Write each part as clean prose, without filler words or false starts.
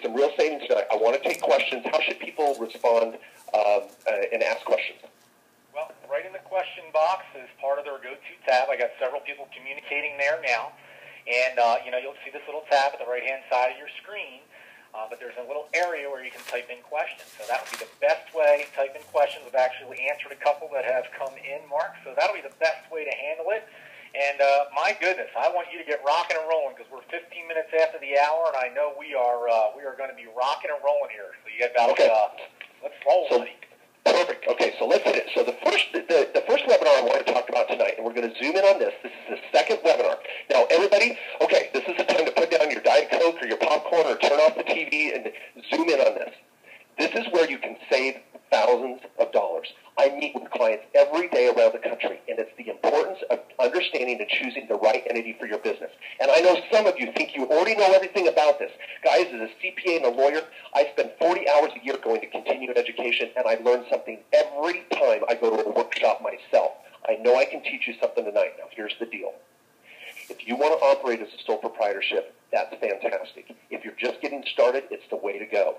some real savings tonight. I want to take questions. How should people respond and ask questions? Well, right in the question box is part of their go-to tab. I got several people communicating there now. And, you'll see this little tab at the right-hand side of your screen. But there's a little area where you can type in questions. So that would be the best way. Type in questions. We've actually answered a couple that have come in, Mark. So that'll be the best way to handle it. And my goodness, I want you to get rocking and rolling because we're 15 minutes after the hour, and I know we are going to be rocking and rolling here. So you got about let's roll, buddy. Perfect. Okay, so let's hit it. So the first webinar I want to talk about tonight, and we're going to zoom in on this. This is the second webinar. Now, everybody, okay, this is the time to put down your Diet Coke or your popcorn or turn off the TV and zoom in on this. This is where you can save thousands of dollars. I meet with clients every day around the country, and it's the importance of understanding and choosing the right entity for your business. And I know some of you think you already know everything about this. Guys, as a CPA and a lawyer, I spend 40 hours a year going to continuing education, and I learn something every time I go to a workshop myself. I know I can teach you something tonight. Now, here's the deal. If you want to operate as a sole proprietorship, that's fantastic. If you're just getting started, it's the way to go.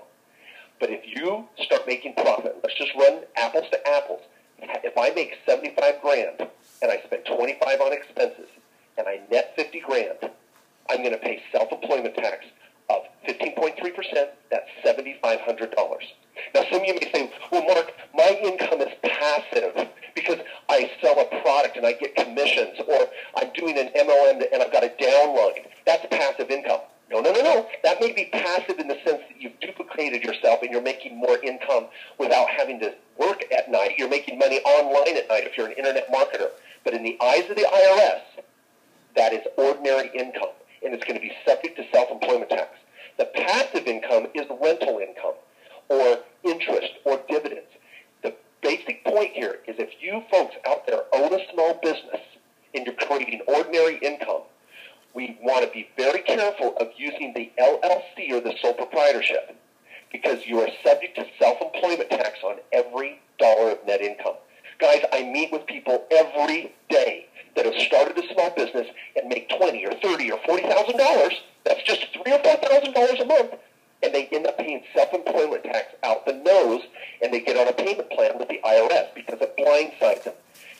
But if you start making profit, let's just run apples to apples. If I make 75 grand and I spend 25 on expenses and I net 50 grand, I'm going to pay self-employment tax of 15.3%. That's $7,500. Now, some of you may say, well, Mark, my income is passive because I sell a product and I get commissions, or I'm doing an MLM and I've got a downline. That's passive income. No. That may be passive in the sense that you've duplicated yourself and you're making more income without having to work at night. You're making money online at night if you're an internet marketer. But in the eyes of the IRS, that is ordinary income, and it's going to be subject to self-employment tax. The passive income is rental income or interest or dividends. The basic point here is if you folks out there own a small business and you're creating ordinary income, we want to be very careful of using the LLC or the sole proprietorship because you are subject to self-employment tax on every dollar of net income. Guys, I meet with people every day that have started a small business and make $20,000 or $30,000 or $40,000. That's just $3,000 or $4,000 a month, and they end up paying self-employment tax out the nose, and they get on a payment plan with the IRS because it blindsides them.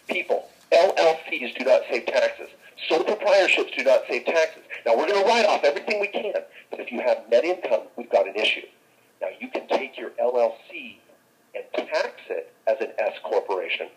People, LLCs do not save taxes. Sole proprietorships do not save taxes. Now, we're going to write off everything we can, but if you have net income, we've got an issue. Now, you can take your LLC and tax it as an S corporation,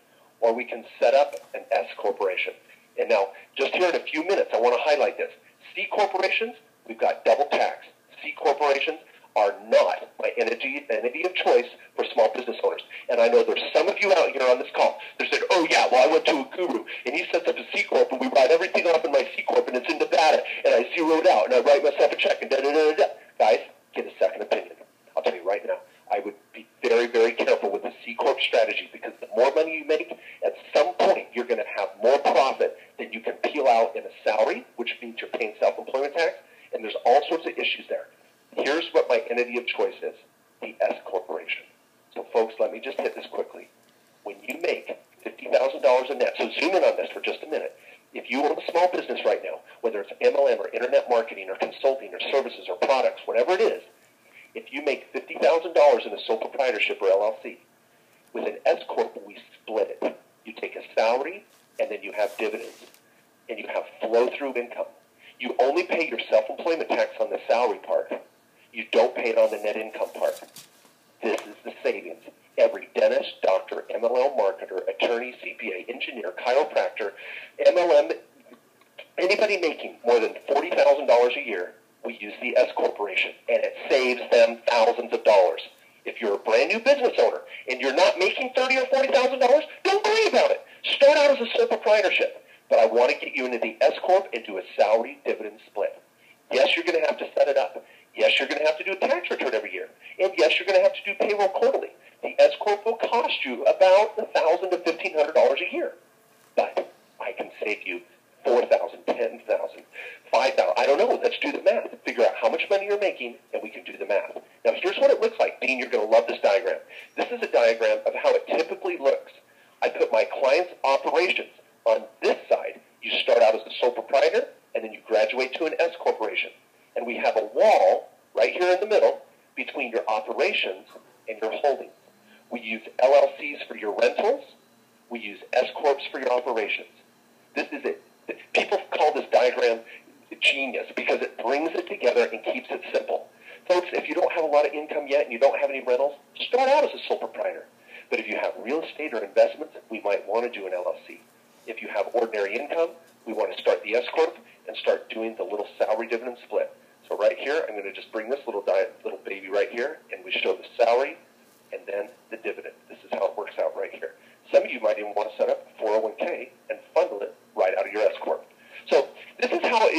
or we can set up an S corporation. And now, just here in a few minutes, I want to highlight this. C corporations, we've got double tax. C corporations are not my entity of choice for small business owners. And I know there's some of you out here on this call that said, oh yeah, well I went to a guru and he sets up a C Corp and we write everything off in my C Corp and it's in Nevada and I zero it out and I write myself a check and da-da-da-da-da. Guys, get a second opinion. I'll tell you right now, I would be very, very careful with the C Corp strategy because the more money you make, at some point you're going to have more profit than you can peel out in a salary, which means you're paying self-employment tax, and there's all sorts of issues there. Here's what my entity of choice is, the S corporation. So folks, let me just hit this quickly. When you make $50,000 a net, so zoom in on this for just a minute. If you own a small business right now, whether it's MLM or internet marketing or consulting or services or products, whatever it is, if you make $50,000 in a sole proprietorship or LLC, with an S corp, we split it. You take a salary, and then you have dividends, and you have flow-through income. You only pay your self-employment tax on the salary part. You don't pay it on the net income part. This is the savings. Every dentist, doctor, MLM marketer, attorney, CPA, engineer, chiropractor, MLM, anybody making more than $40,000 a year, we use the S corporation, and it saves them thousands of dollars. If you're a brand new business owner and you're not making $30,000 or $40,000, don't worry about it. Start out as a sole proprietorship. But I want to get you into the S corp and do a salary dividend split. Yes, you're going to have to set it up. Yes, you're going to have to do a tax return every year. And yes, you're going to have to do payroll quarterly. The S corp will cost you about $1,000 to $1,500 a year. But I can save you $4,000, $10,000, $5,000. I don't know. Let's do the math. Figure out how much money you're making, and we can do the math. Now, here's what it looks like. Dean, you're going to love this diagram. This is a diagram of how it typically looks. I put my client's operations on this side. You start out as a sole proprietor, and then you graduate to an S corporation. And we have a wall right here in the middle between your operations and your holdings. We use LLCs for your rentals. We use S-corps for your operations. This is it. People call this diagram genius because it brings it together and keeps it simple. Folks, if you don't have a lot of income yet and you don't have any rentals, start out as a sole proprietor. But if you have real estate or investments, we might want to do an LLC. If you have ordinary income, we want to start the S-corp and start doing the little salary dividend split. So right here, I'm going to just bring this little baby right here, and we show the salary and then the dividend. This is how it works out right here. Some of you might even want to set up a 401k and bundle it right out of your S-corp. So this is how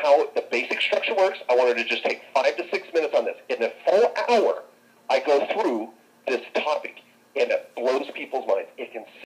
how the basic structure works. I wanted to just take 5 to 6